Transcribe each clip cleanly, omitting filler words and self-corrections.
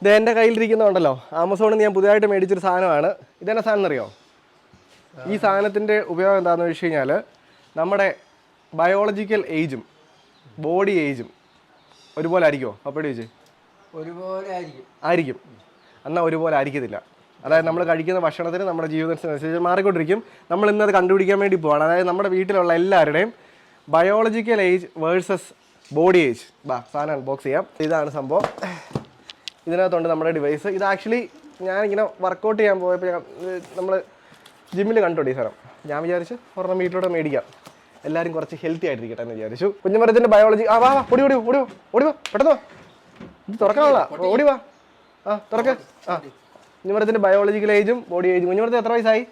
ഇത് എൻ്റെ കയ്യിലിരിക്കുന്നുണ്ടല്ലോ, ആമസോണിൽ നിന്ന് ഞാൻ പുതിയതായിട്ട് മേടിച്ചൊരു സാധനമാണ്. ഇതെന്നെ സാധനം എന്നറിയോ? ഈ സാധനത്തിൻ്റെ ഉപയോഗം എന്താണെന്ന് വെച്ച് കഴിഞ്ഞാൽ നമ്മുടെ ബയോളജിക്കൽ ഏജും ബോഡി ഏജും ഒരുപോലെ ആയിരിക്കുമോ? അപ്പോൾ ചോദിച്ചേ. ഒരുപോലെ ആയിരിക്കും. എന്നാൽ ഒരുപോലെ ആയിരിക്കത്തില്ല. അതായത് നമ്മൾ കഴിക്കുന്ന ഭക്ഷണത്തിന് നമ്മുടെ ജീവിതത്തിനനുസരിച്ച് മാറിക്കൊണ്ടിരിക്കും. നമ്മൾ ഇന്നത് കണ്ടുപിടിക്കാൻ വേണ്ടി പോവാണ്. അതായത് നമ്മുടെ വീട്ടിലുള്ള എല്ലാവരുടെയും biological age versus body age. സാധനം അൺബോക്സ് ചെയ്യാം. ഇതാണ് സംഭവം. ഇതിനകത്തുണ്ട് നമ്മുടെ ഡിവൈസ്. ഇത് ആക്ച്വലി ഞാനിങ്ങനെ വർക്കൗട്ട് ചെയ്യാൻ പോയപ്പോൾ നമ്മൾ ജിമ്മിൽ കണ്ടോട്ടെ ഈ സാധനം. ഞാൻ വിചാരിച്ചു ഒരെണ്ണം വീട്ടിലൂടെ മേടിക്കാം, എല്ലാവരും കുറച്ച് ഹെൽത്തി ആയിട്ടിരിക്കട്ടെ എന്ന് വിചാരിച്ചു. കുഞ്ഞുമരത്തിൻ്റെ ബയോളജി. വാ ഓടി പെട്ടെന്ന് വാ. ഇത് തുറക്കാനുള്ള ഓടി വാ. തുറക്ക്. കുഞ്ഞുമരത്തിൻ്റെ ബയോളജിക്കൽ ഏജും ബോഡി ഏജും. കുഞ്ഞുമരത്തിന് എത്ര വയസ്സായി?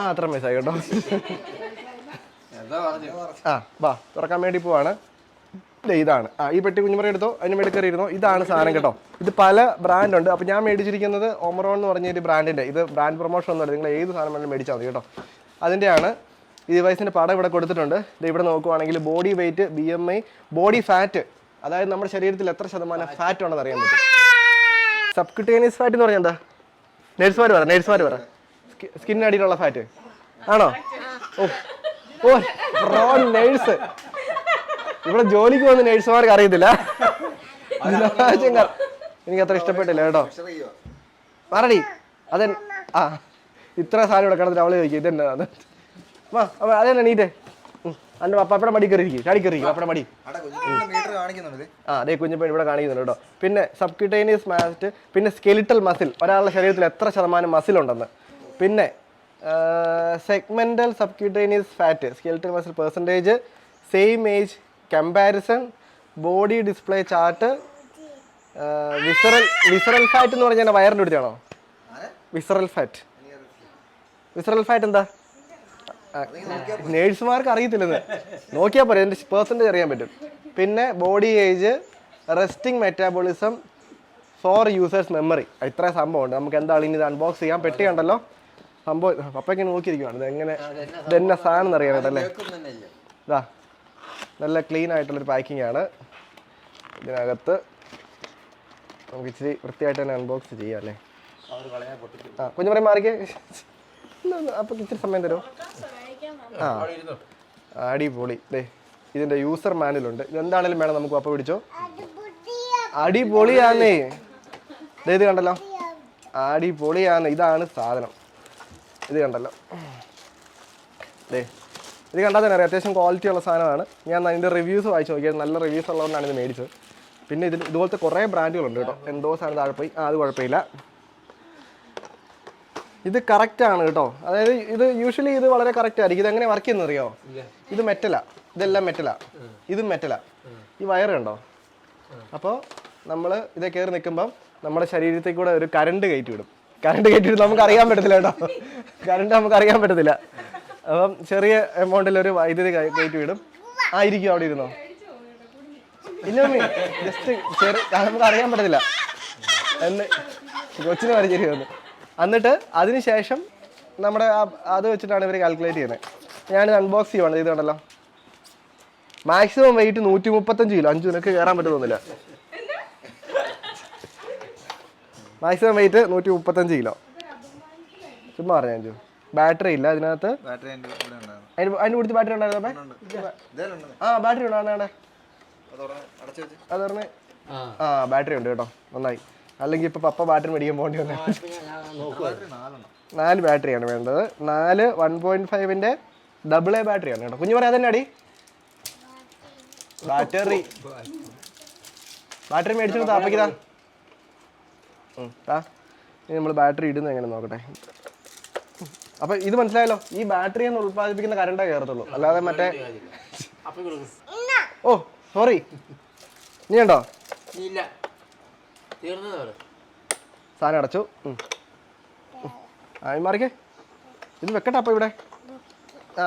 അത്ര വയസ്സായി കേട്ടോ. വാ തുറക്കാൻ വേണ്ടി പോവാണ്. ഇതാണ് ഈ പെട്ടി. കുഞ്ഞുമറ എടുത്തോ, അതിന് മേടി കയറിയിരുന്നോ. ഇതാണ് സാധനം കേട്ടോ. ഇത് പല ബ്രാൻഡുണ്ട്. അപ്പോൾ ഞാൻ മേടിച്ചിരിക്കുന്നത് ഒമറോൺ എന്ന് പറഞ്ഞൊരു ബ്രാൻഡിൻ്റെ. ഇത് ബ്രാൻഡ് പ്രൊമോഷൻ ഒന്നുമല്ല, നിങ്ങൾ ഏത് സാധനം വേണമെങ്കിലും മേടിച്ചാൽ മതി കേട്ടോ. അതിൻ്റെയാണ്. ഈ ഡിവൈസിൻ്റെ പടം ഇവിടെ കൊടുത്തിട്ടുണ്ട്. ഇത് ഇവിടെ നോക്കുവാണെങ്കിൽ body weight, BMI, body fat, അതായത് നമ്മുടെ ശരീരത്തിൽ എത്ര ശതമാനം ഫാറ്റ് ഉണ്ടെന്ന് അറിയാൻ പറ്റും. സബ്ക്യൂട്ടേനിയസ് ഫാറ്റ് എന്ന് പറഞ്ഞാൽ എന്താ? നേഴ്സുമാർ പറ. സ്കിന്നിനടിയിലുള്ള ഫാറ്റ് ആണോ? Pro nurse. ഇവിടെ ജോലിക്ക് വന്ന് നേഴ്സുമാർക്ക് അറിയത്തില്ല. എനിക്ക് അത്ര ഇഷ്ടപ്പെട്ടില്ല കേട്ടോ. പറടി അതെ. ഇത്ര സാധനം ഇവിടെ കിടന്നിട്ട് അവള് ചോദിക്കും ഇതെന്നാ. അതെന്നാ നീറ്റേ. അന്റെ പപ്പയുടെ മടി കയറിയിരിക്കും, ചാടി കയറിയിരിക്കും പപ്പയുടെ മടി. അതേ കുഞ്ഞിപ്പൻ ഇവിടെ കാണിക്കുന്നുണ്ട് കേട്ടോ. പിന്നെ സബ്ക്യൂട്ടേനിയസ് ഫാറ്റ്, പിന്നെ സ്കെലിറ്റൽ മസിൽ, ഒരാളുടെ ശരീരത്തിൽ എത്ര ശതമാനം മസിൽ ഉണ്ടെന്ന്. പിന്നെ segmental subcutaneous fat, skeletal muscle percentage, same age comparison, body display chart, visceral fat എന്ന് പറഞ്ഞാൽ വയറിൻ്റെ അടുത്താണോ? വിസറൽ ഫാറ്റ് എന്താ? നേഴ്സുമാർക്ക് അറിയത്തില്ലെന്ന്. നോക്കിയാൽ പോരെ, എൻ്റെ പെർസെൻറ്റേജ് അറിയാൻ പറ്റും. പിന്നെ body age, resting metabolism, four users memory. ഇത്ര സംഭവമുണ്ട്. നമുക്ക് എന്താണ് ഇനി ഇത് അൺബോക്സ് ചെയ്യാൻ. പെട്ടി കണ്ടല്ലോ സംഭവം. പപ്പയ്ക്ക് നോക്കിയിരിക്കുവാണ് ഇതെന്നെ സാധനം എന്നറിയാൻ കേട്ടല്ലേ. ഇതാ നല്ല ക്ലീൻ ആയിട്ടുള്ളൊരു പാക്കിംഗ് ആണ്. ഇതിനകത്ത് നമുക്ക് ഇച്ചിരി വൃത്തിയായിട്ട് തന്നെ അൺബോക്സ് ചെയ്യാം അല്ലേ. കുഞ്ഞു പറയും മാറിക്കേ. അപ്പം ഇച്ചിരി സമയം തരുമോ? അടിപൊളി. ഇതിൻ്റെ യൂസർ മാനുവലുണ്ട്. ഇതെന്താണേലും വേണം നമുക്ക് അപ്പം പിടിച്ചോ. അടിപൊളിയാന്നേ. ഇത് കണ്ടല്ലോ, അടിപൊളിയാന്ന്. ഇതാണ് സാധനം. ഇത് കണ്ടല്ലോ. ഇത് കണ്ടാൽ തന്നെ അറിയാം അത്യാവശ്യം ക്വാളിറ്റി ഉള്ള സാധനമാണ്. ഞാൻ അതിൻ്റെ റിവ്യൂസ് വായിച്ച് നോക്കിയത്. നല്ല റിവ്യൂസ് ഉള്ളതുകൊണ്ടാണ് ഇത് മേടിച്ചത്. പിന്നെ ഇതുപോലത്തെ കുറേ ബ്രാൻഡുകളുണ്ട് കേട്ടോ. എന്തോ സാധനം താഴെ പോയി. അത് കുഴപ്പമില്ല. ഇത് കറക്റ്റാണ് കേട്ടോ. അതായത് ഇത് യൂഷ്വലി ഇത് വളരെ കറക്റ്റ് ആയിരിക്കും. ഇതെങ്ങനെ വർക്ക് ചെയ്യുന്നത് അറിയോ? ഇത് മെറ്റലാ, ഇതെല്ലാം മെറ്റലാ, ഇതും മെറ്റലാ. ഈ വയറ് കണ്ടോ? അപ്പോൾ നമ്മൾ ഇതേ കയറി നിൽക്കുമ്പം നമ്മുടെ ശരീരത്തിൽ കൂടെ ഒരു കറണ്ട് കയറ്റി വിടും. നമുക്ക് അറിയാൻ പറ്റത്തില്ല കേട്ടോ. കറണ്ട് നമുക്ക് അറിയാൻ പറ്റത്തില്ല. അപ്പം ചെറിയ എമൗണ്ടിലൊരു വൈദ്യുതി കയറ്റി വിടും. ഇരിക്കും അവിടെ ഇരുന്നോ. ഇന്നൊമ്മി ജസ്റ്റ് നമുക്ക് അറിയാൻ പറ്റത്തില്ല എന്ന് കൊച്ചിന് വരച്ചേരി വന്നു. എന്നിട്ട് അതിനുശേഷം നമ്മുടെ അത് വെച്ചിട്ടാണ് ഇവർ കാൽക്കുലേറ്റ് ചെയ്യുന്നത്. ഞാനിത് അൺബോക്സ് ചെയ്യുവാണ്. ഇത് കണ്ടല്ലോ, മാക്സിമം വെയിറ്റ് 135 കിലോ. അഞ്ചു നിനക്ക് കയറാൻ പറ്റുന്നില്ല. Maximum wait 135 kilo. ചുമ്മാ പറഞ്ഞ അഞ്ചു. ബാറ്ററി ഇല്ല ഇതിനകത്ത്. അതിന് പിടിച്ച് ബാറ്ററി ഉണ്ടായിരുന്നു. ബാറ്ററി ഉണ്ടാണ്. അത് പറഞ്ഞ് ബാറ്ററി ഉണ്ട് കേട്ടോ. നന്നായി. അല്ലെങ്കിൽ ഇപ്പൊ പപ്പ ബാറ്ററി മേടിക്കാൻ പോകേണ്ടി വന്നേ. 4 ബാറ്ററിയാണ് വേണ്ടത്. 4 1.5-ന്റെ AA ബാറ്ററിയാണ് കേട്ടോ. കുഞ്ഞു പറയാം. അതന്നെ അടി ബാറ്ററി മേടിച്ചു താപ്പയ്ക്കതാ. ഇനി നമ്മൾ ബാറ്ററി ഇടുന്നത് എങ്ങനെ നോക്കട്ടെ. അപ്പൊ ഇത് മനസ്സിലായല്ലോ, ഈ ബാറ്ററി ഒന്ന് ഉത്പാദിപ്പിക്കുന്ന കറണ്ടേ കയറത്തുള്ളൂ, അല്ലാതെ മറ്റേ. ഓ സോറി, നീ ഉണ്ടോ? സാധനം അടച്ചു. മാറിക്കേ. ഇത് വെക്കട്ടെ അപ്പൊ ഇവിടെ.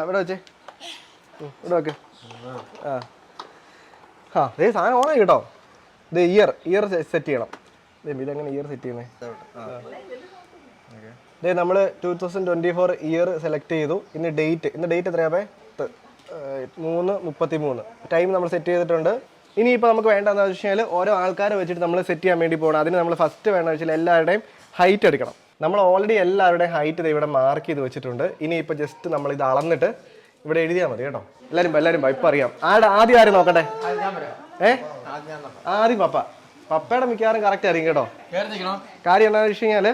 ഇവിടെ വെച്ചേ. ഇവിടെ വെക്ക്. സാധനം ഓണായി കേട്ടോ. ഇത് ഇയർ സെറ്റ് ചെയ്യണം. ഇതെങ്ങനെ ഇയർ സെറ്റ് ചെയ്യണേ? നമ്മൾ 2024 ഇയർ സെലക്ട് ചെയ്തു. ഇന്ന് ഡേറ്റ് എത്രയാ? 3:33. ടൈം നമ്മൾ സെറ്റ് ചെയ്തിട്ടുണ്ട്. ഇനിയിപ്പോൾ നമുക്ക് വേണ്ടതെന്ന് വെച്ച് കഴിഞ്ഞാൽ ഓരോ ആൾക്കാരെ വെച്ചിട്ട് നമ്മൾ സെറ്റ് ചെയ്യാൻ വേണ്ടി പോകണം. അതിന് നമ്മൾ ഫസ്റ്റ് വേണമെന്ന് വെച്ചാൽ എല്ലാവരുടെയും ഹൈറ്റ് എടുക്കണം. നമ്മൾ ഓൾറെഡി എല്ലാവരുടെയും ഹൈറ്റ് ഇവിടെ മാർക്ക് ചെയ്ത് വെച്ചിട്ടുണ്ട്. ഇനിയിപ്പോൾ ജസ്റ്റ് നമ്മൾ ഇത് അളന്നിട്ട് ഇവിടെ എഴുതിയാൽ മതി കേട്ടോ. എല്ലാവരും ഇപ്പം അറിയാം. ആദ്യം ആരും നോക്കട്ടെ? ആദ്യം പപ്പയുടെ മിക്കവാറും കറക്റ്റ് ആയിരിക്കും കേട്ടോ. കാര്യം എന്താണെന്ന് വെച്ച് കഴിഞ്ഞാൽ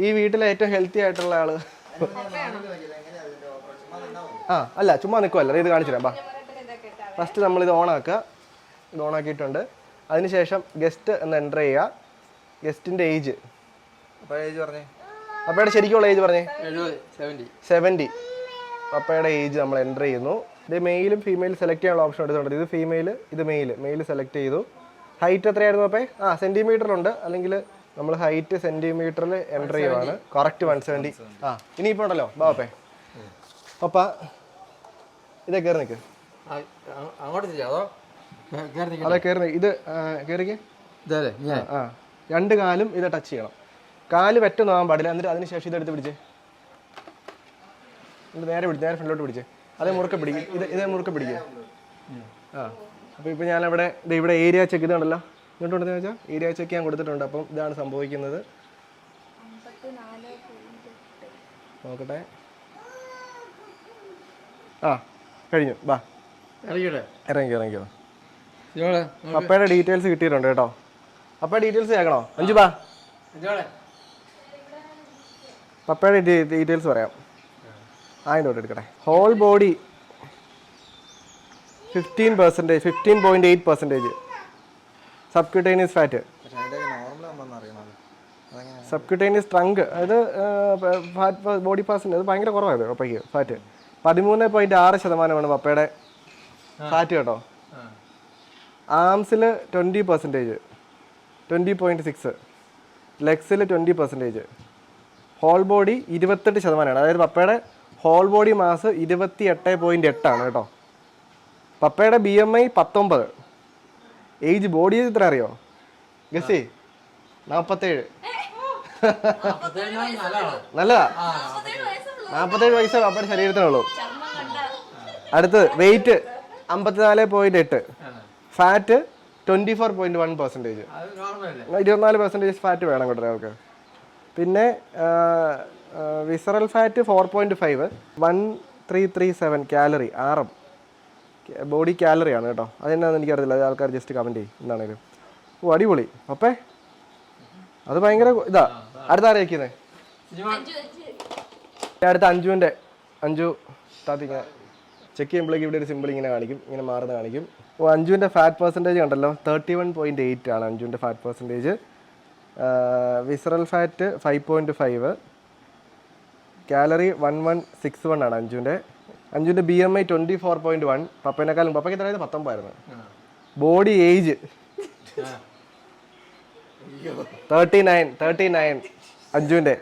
ഈ വീട്ടിലെ ഏറ്റവും ഹെൽത്തി ആയിട്ടുള്ള ആള് അല്ല ചുമ്മാ നിൽക്കുമല്ലോ. ഇത് കാണിച്ചു തരാം. ഫസ്റ്റ് നമ്മളിത് ഓണാക്കുക. ഇത് ഓണാക്കിയിട്ടുണ്ട്. അതിനുശേഷം ഗസ്റ്റ് എന്ന് എൻ്റർ ചെയ്യുക. ഗസ്റ്റിൻ്റെ ഏജ് പപ്പയുടെ ശരിക്കുള്ള ഏജ് പറഞ്ഞേ 70. പപ്പയുടെ ഏജ് നമ്മൾ എൻ്റർ ചെയ്യുന്നു. ഇത് മെയിലും ഫീമെയിലും സെലക്ട് ചെയ്യാനുള്ള ഓപ്ഷൻ എടുത്തിട്ടുണ്ട്. ഇത് ഫീമെയിൽ, ഇത് മെയിൽ സെലക്ട് ചെയ്തു. ഹൈറ്റ് എത്രയായിരുന്നു പപ്പേ? സെൻറ്റിമീറ്ററുണ്ട്. അല്ലെങ്കിൽ നമ്മൾ ഹൈറ്റ് സെൻറ്റിമീറ്ററിൽ എൻ്റർ ചെയ്യുവാണ്. കറക്റ്റ് 170. ഇനിയിപ്പോൾ ഉണ്ടല്ലോ പപ്പേ. പപ്പ ഇതേ കയറി നിൽക്ക്. അതെ കയറി. ഇത് കയറിക്കേ. രണ്ട് കാലും ഇത് ടച്ച് ചെയ്യണം. കാല് വെറ്റൊന്നും ആവാൻ പാടില്ല. എന്നിട്ട് അതിനുശേഷം ഇതെടുത്ത് പിടിച്ചേ. നേരെ ഫ്രണ്ടിലോട്ട് പിടിച്ചേ. അതേ മുറുക്കെ പിടിക്കും. ഇതേ മുറുക്കെ പിടിക്കുക. അപ്പോൾ ഇപ്പോൾ ഞാനവിടെ ഇവിടെ ഏരിയ ചെക്ക് ഇതുണ്ടല്ലോ. ഇങ്ങോട്ട് കൊണ്ടെന്ന് വെച്ചാൽ ഏരിയ ചെക്ക് ഞാൻ കൊടുത്തിട്ടുണ്ട്. അപ്പം ഇതാണ് സംഭവിക്കുന്നത്. നോക്കട്ടെ. കഴിഞ്ഞു. ഇറങ്ങിക്കോ. പപ്പയുടെ ഡീറ്റെയിൽസ് കിട്ടിയിട്ടുണ്ട് കേട്ടോ. പപ്പയുടെ ഡീറ്റെയിൽസ് കേൾക്കണോ? അഞ്ചു പപ്പയുടെ ഡീറ്റെയിൽസ് പറയാം. അതിൻ്റെ എടുക്കട്ടെ. Whole body 15.8%. Subcutaneous fat, subcutaneous trunk, അതായത് ഫാറ്റ് ബോഡി പാസിൻ്റെ അത് ഭയങ്കര കുറവായത് പപ്പയ്ക്ക്. ഫാറ്റ് 13.6% പപ്പയുടെ ഫാറ്റ് കേട്ടോ. ആംസിൽ 20%, 20.6. ലെഗ്സിൽ 20%. Whole body 28%. അതായത് പപ്പയുടെ ഹോൾ ബോഡി മാസ് 28.8 കേട്ടോ. പപ്പയുടെ BMI 19. ഏജ് ബോഡി ഏജ് എത്ര അറിയോ? ഗസി 47. നല്ലതാ. 47 വയസ്സ് പപ്പയുടെ ശരീരത്തിനുള്ളൂ. അടുത്ത് വെയിറ്റ് 54.8. ഫാറ്റ് 24.1%. 24% ഫാറ്റ് വേണം കേട്ടോ ഒരാൾക്ക്. പിന്നെ visceral fat 4.5, 1337 calorie. RM body കാലറിയാണ് കേട്ടോ. അതെന്നാന്ന് എനിക്കറിയില്ല. അത് ആൾക്കാർ ജസ്റ്റ് കമൻറ്റ് ചെയ്യും എന്താണേലും. അടിപൊളി പപ്പേ. അത് ഭയങ്കര ഇതാ. അടുത്ത ആരെ വയ്ക്കുന്നത്? അടുത്ത അഞ്ചു താത്തിങ്ങനെ ചെക്ക് ചെയ്യുമ്പോഴേക്കും ഇവിടെ ഒരു സിമ്പിൾ ഇങ്ങനെ കാണിക്കും, ഇങ്ങനെ മാറുന്ന കാണിക്കും. അഞ്ചുവിൻ്റെ ഫാറ്റ് പെർസെൻറ്റേജ് കണ്ടല്ലോ, 31.8 ആണ് അഞ്ചുവിൻ്റെ fat percentage. Visceral fat 5.5, calorie 1161 ആണ് അഞ്ചുവിൻ്റെ. BMI 24.1. പപ്പേനേക്കാളും പപ്പയ്ക്ക് എത്രയായിരുന്നു? 19 ആയിരുന്നു. ബോഡി ഏജ് 39 അഞ്ചുവിൻ്റെ.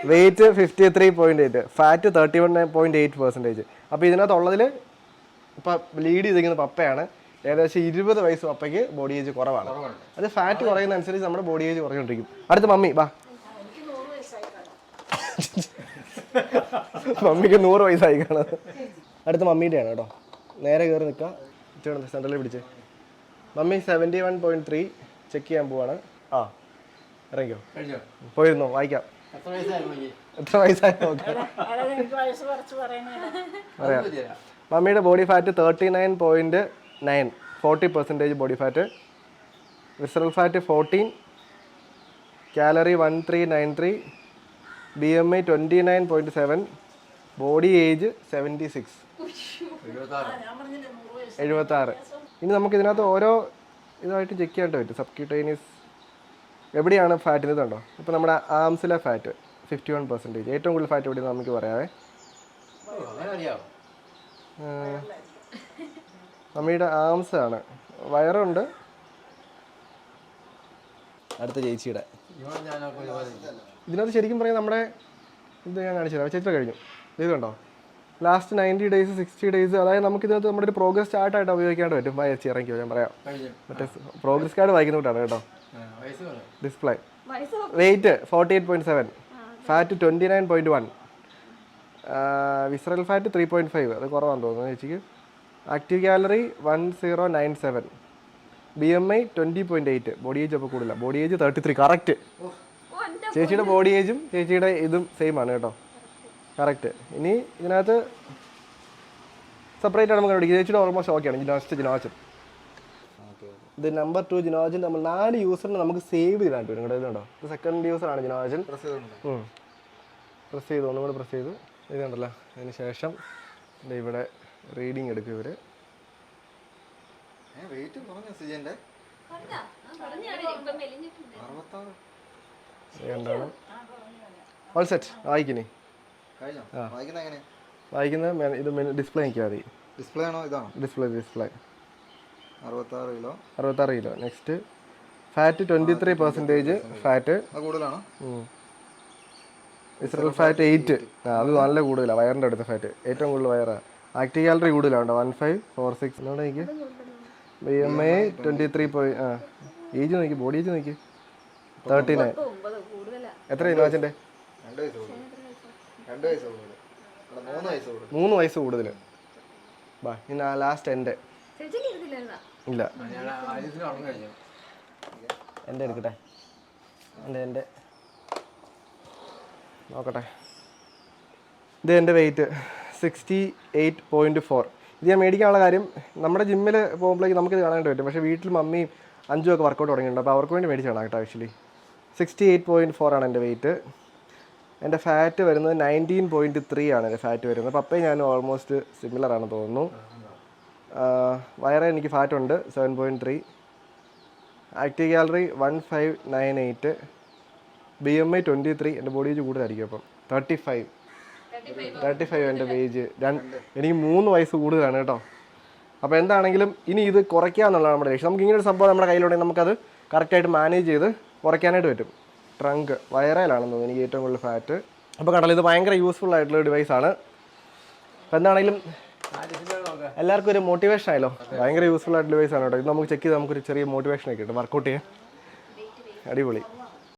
Weight 53.8, fat 31.8%. അപ്പോൾ ഇതിനകത്തുള്ളതിൽ ഇപ്പം ലീഡ് ചെയ്തിരിക്കുന്ന പപ്പയാണ്. ഏകദേശം 20 വയസ്സ് പപ്പയ്ക്ക് ബോഡി ഏജ് കുറവാണ്. അത് ഫാറ്റ് കുറയുന്നതനുസരിച്ച് നമ്മുടെ ബോഡി ഏജ് കുറഞ്ഞുകൊണ്ടിരിക്കും. അടുത്ത മമ്മി മമ്മിക്ക് 100 വയസ്സായി കാണുന്നത്. അടുത്ത മമ്മീൻ്റെയാണ് കേട്ടോ. നേരെ കയറി നിൽക്കുക. സെൻട്രലിൽ പിടിച്ച്. മമ്മി 71.3 ചെക്ക് ചെയ്യാൻ പോവാണ്. ഇറങ്ങിക്കോ. പോയിരുന്നോ? വായിക്കാം. എത്ര വയസ്സായി നോക്കാം. പറയാം. മമ്മിയുടെ body fat 39.9, 40% body fat. Visceral fat 14, calorie 1393, BMI 29.7, body age 76. 76. ഇനി നമുക്ക് ഇതിനകത്ത് ഓരോ ഇതായിട്ട് ചെക്ക് ചെയ്യാനായിട്ട് പറ്റും. സബ്ക്യൂട്ടേനിയസ് എവിടെയാണ് ഫാറ്റിന് ഇതുണ്ടോ? ഇപ്പോൾ നമ്മുടെ ആംസിലെ ഫാറ്റ് 51%. ഏറ്റവും കൂടുതൽ ഫാറ്റ് എവിടെയെന്ന് നമുക്ക് പറയാവേ. മമ്മിയുടെ ആംസ് ആണ്. വയറുണ്ട്. അടുത്ത ചേച്ചിയുടെ ഇതിനകത്ത് ശരിക്കും പറയാം നമ്മുടെ ഇത് ഞാൻ കാണിച്ചു തരാം. ചേച്ചി കഴിഞ്ഞു. ഇത് കണ്ടോ, ലാസ്റ്റ് 90 days 60 days. അതായത് നമുക്ക് ഇതിനകത്ത് നമ്മുടെ ഒരു പ്രോഗ്രസ് ചാർട്ടായിട്ട് ഉപയോഗിക്കാണ്ട് പറ്റും. ചേച്ചി ഇറങ്ങിക്കോ, ഞാൻ പറയാം. മറ്റേ പ്രോഗ്രസ് കാർഡ് വായിക്കുന്ന കൂട്ടാണ് കേട്ടോ. Display. Weight 48.7, fat 29.1, visceral fat 3.5. അത് കുറവാണെന്ന് തോന്നുന്നു ചേച്ചിക്ക്. Active calorie 1097, BMI 20.8, body age അപ്പോൾ കൂടുതല, ബോഡി ഏജ് 33 കറക്റ്റ്. ചേച്ചിയുടെ ബോഡി ഏജും ചേച്ചിയുടെ ഇതും സെയിം ആണ് കേട്ടോ, കറക്റ്റ്. ഇനി ഇതിനകത്ത് സെപ്പറേറ്റ് ആണ് നമുക്ക് കണ്ടുപിടിക്കുക. ചേച്ചിയുടെ ഓൾമോസ്റ്റ് ഓക്കെയാണ്. ജിനോജൻ ഇത് നമ്പർ 2 ജിനോജൻ. നമ്മൾ 4 യൂസറിന് നമുക്ക് സേവ് ചെയ്തിട്ട് വരും. നിങ്ങളുടെ ഇതുണ്ടോ, ഇത് സെക്കൻഡ് യൂസറാണ് ജിനോജൻ. പ്രസ് ചെയ്തു, ഒന്നും കൂടെ പ്രസ് ചെയ്തു ഇതുണ്ടല്ലോ. അതിന് ശേഷം ഇവിടെ റീഡിങ് എടുക്കും ഇവർ. എന്താണ് ഓൾ സെറ്റ് വായിക്കുന്നേ? വായിക്കുന്നത് ഇത് ഡിസ്പ്ലേ നോക്കിയാൽ മതി. ഡിസ്പ്ലേ ആണോ? ഇതാണോ ഡിസ്പ്ലേ? 66 കിലോ. Next fat 23% fat. കൂടുതലാണോ? Visceral fat 8. അത് നല്ല കൂടുതലാണ്, വയറിൻ്റെ അടുത്ത ഫാറ്റ് ഏറ്റവും കൂടുതൽ വയറാണ്. ആക്റ്റീവ് കാലറി കൂടുതലാണ് 1546. എന്നോട് നോക്കി. BMI 23. ഏജ് നോക്കി, ബോഡി ഏജ് നോക്കി 39. എത്ര ജിനോജൻ്റെ? 3 വയസ്സ് കൂടുതൽ. ബാ ഇനി ലാസ്റ്റ് എൻ്റെ ഇല്ല, എൻ്റെ എടുക്കട്ടെ. എൻ്റെ നോക്കട്ടെ. ഇത് എൻ്റെ വെയിറ്റ് 68.4. ഇത് ഞാൻ മേടിക്കാനുള്ള കാര്യം, നമ്മുടെ ജിമ്മിൽ പോകുമ്പോഴേക്ക് നമുക്കിത് കാണാനായിട്ട് പറ്റും. പക്ഷേ വീട്ടിൽ മമ്മിയും 5 ഒക്കെ വർക്കൗട്ട് തുടങ്ങിയിട്ടുണ്ട്. അപ്പോൾ അവർക്ക് വേണ്ടി മേടിച്ചാണ് കേട്ടോ. ആക്ച്വലി 68.4 ആണ് എൻ്റെ വെയിറ്റ്. എൻ്റെ ഫാറ്റ് വരുന്നത് 19.3 ആണ് എൻ്റെ ഫാറ്റ് വരുന്നത്. പപ്പയും ഞാനും ഓൾമോസ്റ്റ് സിമിലർ ആണ് തോന്നുന്നു. വയറെ എനിക്ക് ഫാറ്റുണ്ട് 7.3. Active calorie 1598. BMI 23. എൻ്റെ ബോഡി ഏജ് കൂടുതലായിരിക്കും. അപ്പം 35 എൻ്റെ ഏജ്. എനിക്ക് 3 വയസ്സ് കൂടുതലാണ് കേട്ടോ. അപ്പോൾ എന്താണെങ്കിലും ഇനി ഇത് കുറയ്ക്കുക എന്നുള്ളതാണ് നമ്മുടെ ലക്ഷ്യം. നമുക്ക് ഇങ്ങനൊരു സംഭവം നമ്മുടെ കയ്യിലുണ്ടെങ്കിൽ നമുക്കത് കറക്റ്റായിട്ട് മാനേജ് ചെയ്ത് കുറയ്ക്കാനായിട്ട് പറ്റും. ട്രങ്ക് വയറയിലാണെന്ന് തോന്നുന്നു എനിക്ക് ഏറ്റവും കൂടുതൽ ഫാറ്റ്. അപ്പോൾ കണ്ടല്ലോ, ഇത് ഭയങ്കര യൂസ്ഫുൾ ആയിട്ടുള്ള ഡിവൈസാണ്. അപ്പോൾ എന്താണെങ്കിലും എല്ലാവർക്കും ഒരു മോട്ടിവേഷൻ ആയല്ലോ. ഭയങ്കര യൂസ്ഫുൾ ആയിട്ട് ഡിവൈസാണ് കേട്ടോ. ഇത് നമുക്ക് ചെക്ക് ചെയ്ത് നമുക്കൊരു ചെറിയ മോട്ടിവേഷൻ ഒക്കെ കിട്ടും വർക്കൗട്ട് ചെയ്യാൻ. അടിപൊളി.